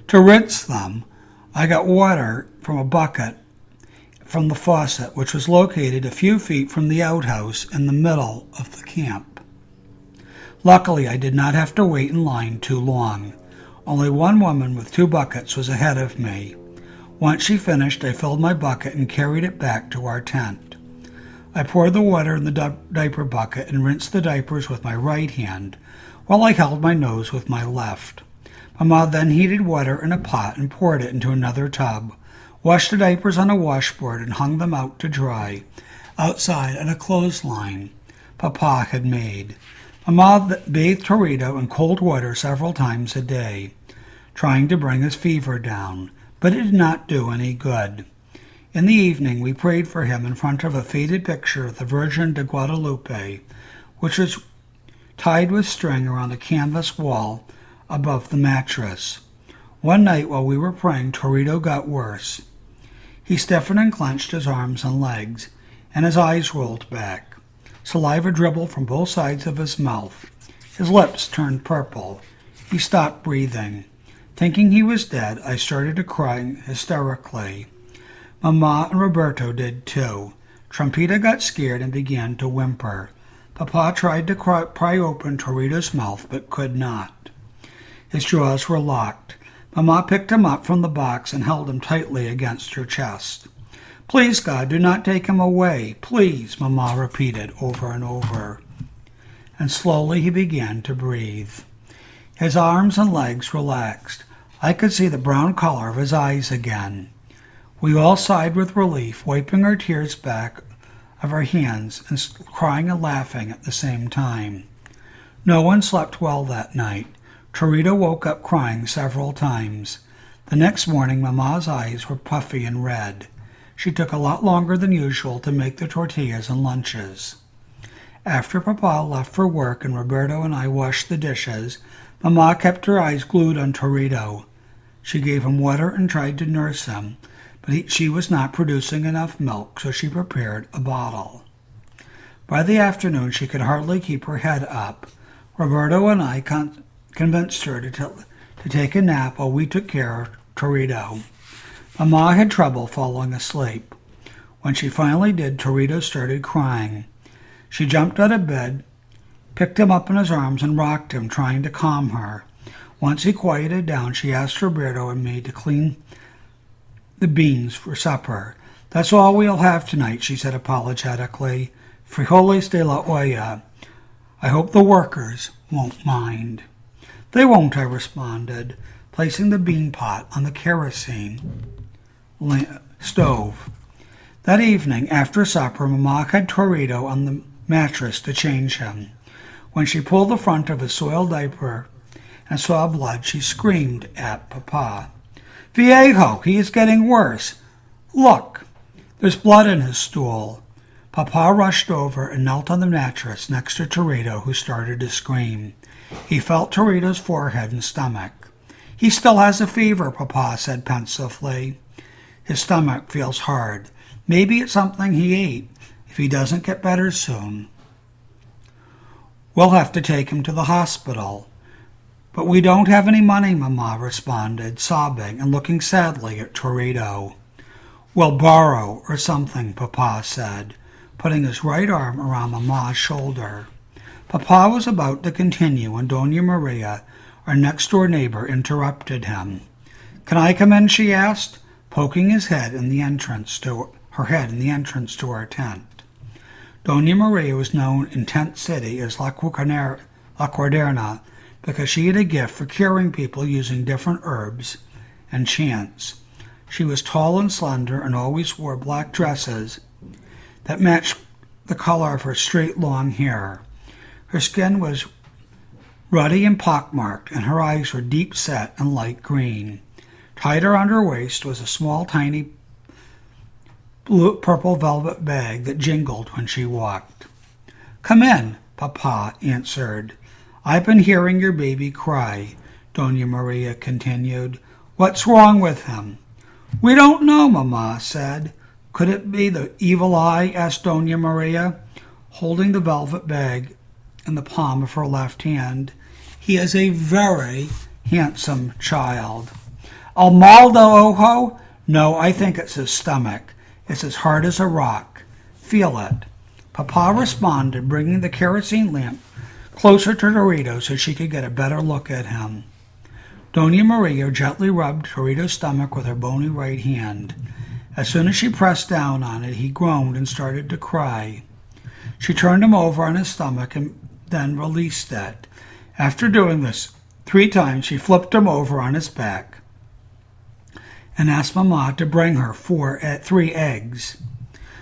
To rinse them, I got water from a bucket from the faucet, which was located a few feet from the outhouse in the middle of the camp. Luckily, I did not have to wait in line too long. Only one woman with 2 buckets was ahead of me. Once she finished, I filled my bucket and carried it back to our tent. I poured the water in the diaper bucket and rinsed the diapers with my right hand, while I held my nose with my left. Mama then heated water in a pot and poured it into another tub, washed the diapers on a washboard, and hung them out to dry outside on a clothesline Papa had made. Mama bathed Torito in cold water several times a day, trying to bring his fever down, but it did not do any good. In the evening, we prayed for him in front of a faded picture of the Virgin de Guadalupe, which was tied with string around the canvas wall above the mattress. One night while we were praying, Torito got worse. He stiffened and clenched his arms and legs, and his eyes rolled back. Saliva dribbled from both sides of his mouth. His lips turned purple. He stopped breathing. Thinking he was dead, I started to cry hysterically. Mama and Roberto did too. Trumpita got scared and began to whimper. Papa tried to pry open Torito's mouth, but could not. His jaws were locked. Mama picked him up from the box and held him tightly against her chest. "Please, God, do not take him away. Please," Mama repeated over and over. And slowly he began to breathe. His arms and legs relaxed. I could see the brown color of his eyes again. We all sighed with relief, wiping our tears back of our hands and crying and laughing at the same time. No one slept well that night. Torito woke up crying several times. The next morning, Mama's eyes were puffy and red. She took a lot longer than usual to make the tortillas and lunches. After Papa left for work and Roberto and I washed the dishes, Mama kept her eyes glued on Torito. She gave him water and tried to nurse him, but she was not producing enough milk, so she prepared a bottle. By the afternoon, she could hardly keep her head up. Roberto and I convinced her to take a nap while we took care of Torito. Mama had trouble falling asleep. When she finally did, Torito started crying. She jumped out of bed, picked him up in his arms, and rocked him, trying to calm her. Once he quieted down, she asked Roberto and me to clean the beans for supper. "That's all we'll have tonight," she said apologetically. "Frijoles de la olla. I hope the workers won't mind." "They won't," I responded, placing the bean pot on the kerosene stove. That evening, after supper, Mama had Torito on the mattress to change him. When she pulled the front of his soiled diaper and saw blood, she screamed at Papa. "Viejo, he is getting worse. Look, there's blood in his stool." Papa rushed over and knelt on the mattress next to Torito, who started to scream. He felt Torito's forehead and stomach. "He still has a fever," Papa said pensively. "His stomach feels hard. Maybe it's something he ate. If he doesn't get better soon, we'll have to take him to the hospital." "But we don't have any money," Mama responded, sobbing and looking sadly at Torito. "We'll borrow or something," Papa said, putting his right arm around Mama's shoulder. Papa was about to continue when Doña Maria, our next-door neighbor, interrupted him. "Can I come in?" she asked, poking her head in the entrance to our tent. Doña Maria was known in Tent City as La Cuaderna because she had a gift for curing people using different herbs and chants. She was tall and slender and always wore black dresses that matched the color of her straight long hair. Her skin was ruddy and pockmarked, and her eyes were deep-set and light green. Tied around her waist was a small, tiny purple velvet bag that jingled when she walked. "Come in," Papa answered. "I've been hearing your baby cry," Doña Maria continued. "What's wrong with him?" "We don't know," Mama said. "Could it be the evil eye?" asked Doña Maria, holding the velvet bag in the palm of her left hand. "He is a very handsome child." El mal del ojo? No, I think it's his stomach. It's as hard as a rock. Feel it. Papa responded, bringing the kerosene lamp closer to Torito so she could get a better look at him. Doña Maria gently rubbed Torito's stomach with her bony right hand. As soon as she pressed down on it, he groaned and started to cry. She turned him over on his stomach and then released it. After doing this 3 times, she flipped him over on his back and asked Mama to bring her 3 eggs.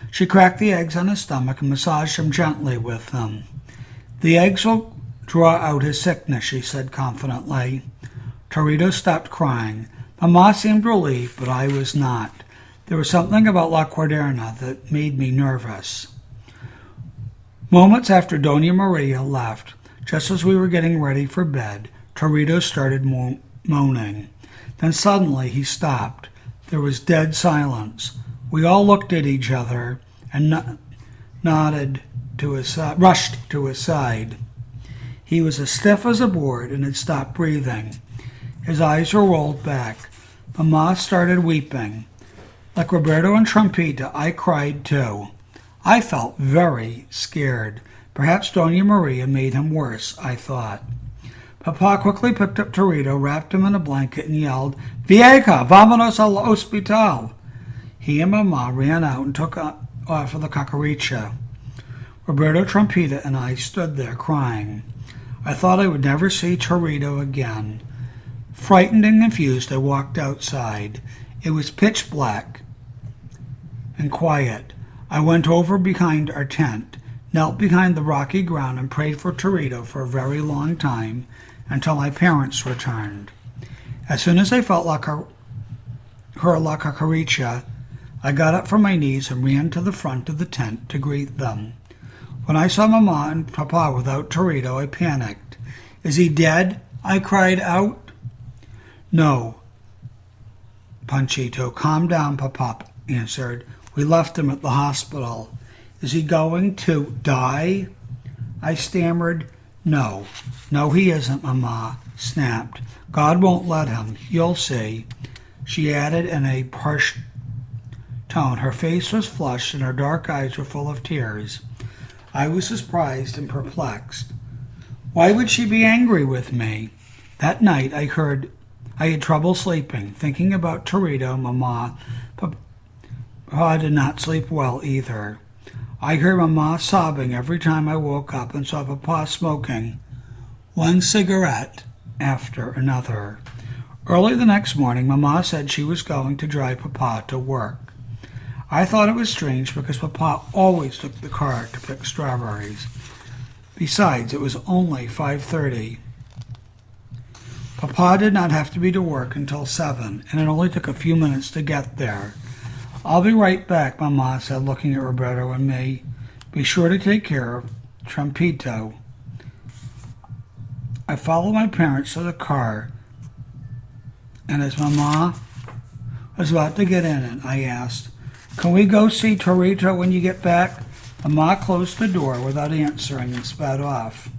She cracked the eggs on his stomach and massaged him gently with them. The eggs will draw out his sickness, she said confidently. Torito stopped crying. Mama seemed relieved, but I was not. There was something about La Cuaderna that made me nervous. Moments after Doña Maria left, just as we were getting ready for bed, Torito started moaning. Then suddenly he stopped. There was dead silence. We all looked at each other and rushed to his side. He was as stiff as a board and had stopped breathing. His eyes were rolled back. Mama started weeping. Like Roberto and Trumpita, I cried too. I felt very scared. Perhaps Doña Maria made him worse, I thought. Papa quickly picked up Torito, wrapped him in a blanket, and yelled, "Vieja, vámonos al hospital!" He and Mama ran out and took off for the Cucaracha. Roberto, Trumpita, and I stood there crying. I thought I would never see Torito again. Frightened and confused, I walked outside. It was pitch black and quiet. I went over behind our tent, knelt behind the rocky ground, and prayed for Torito for a very long time until my parents returned. As soon as I felt like her La Cucaracha, I got up from my knees and ran to the front of the tent to greet them. When I saw Mama and Papa without Torito, I panicked. "Is he dead?" I cried out. "No, Panchito, calm down," Papa answered. "We left him at the hospital." "Is he going to die?" I stammered. No, he isn't," Mama snapped. "God won't let him. You'll see," she added in a harsh tone. Her face was flushed and her dark eyes were full of tears. I was surprised and perplexed. Why would she be angry with me? That night I had trouble sleeping, thinking about Torito, Mama. Papa did not sleep well either. I heard Mama sobbing every time I woke up and saw Papa smoking one cigarette after another. Early the next morning, Mama said she was going to drive Papa to work. I thought it was strange because Papa always took the car to pick strawberries. Besides, it was only 5:30. Papa did not have to be to work until 7, and it only took a few minutes to get there. "I'll be right back," Mama said, looking at Roberto and me. "Be sure to take care of Trumpito." I followed my parents to the car, and as Mama was about to get in it, I asked, "Can we go see Torito when you get back?" Mama closed the door without answering and sped off.